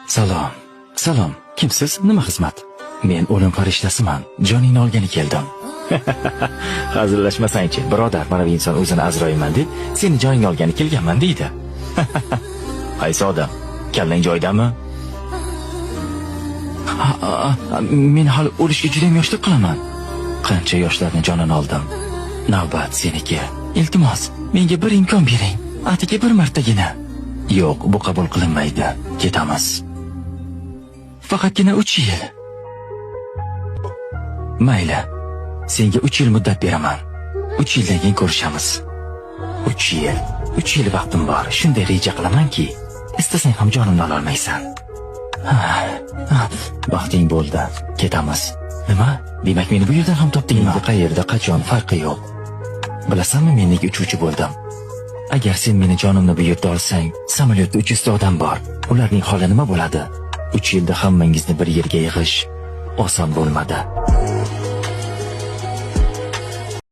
Salom. Salom. Kimsiz? Nima xizmat? Men o'lim farishtasiman. Joningni olgani keldim. Hazillashmasangchi, birodar, mana bu inson o'zini Azroilman deb seni joningni olgani kelganman deydi. Qaysi odam? Kallang joydami? Men hali o'lishga juda ham yoshlik qilaman. Qancha yoshlarni jonini oldim. Navbat seniki. Iltimos, menga bir imkon bering. Atigi bir martagina. Yo'q, bu qabul qilinmaydi. Ketamiz. Faqatgina 3 yil. Mayli. Senga 3 yil muddat beraman. 3 yildan keyin ko'rishamiz. 3 yil. 3 yil vaqtim bor. Shunday reja qilamanki, istasang ham jonimni ola olmaysan. Vaqting bo'ldi. Ketamiz. Nima? Demak meni bu yerdan ham topdingmi? Qayerda, qachon farqi yo'q. Bilasanmi, men nega uchuvchi bo'ldim? Agar sen meni jonimni bu yerda olsang, samolyotda 300 odam bor. Ularning holi nima bo'ladi? 3 yilda hammangizni bir yerga yig'ish oson bo'lmadi.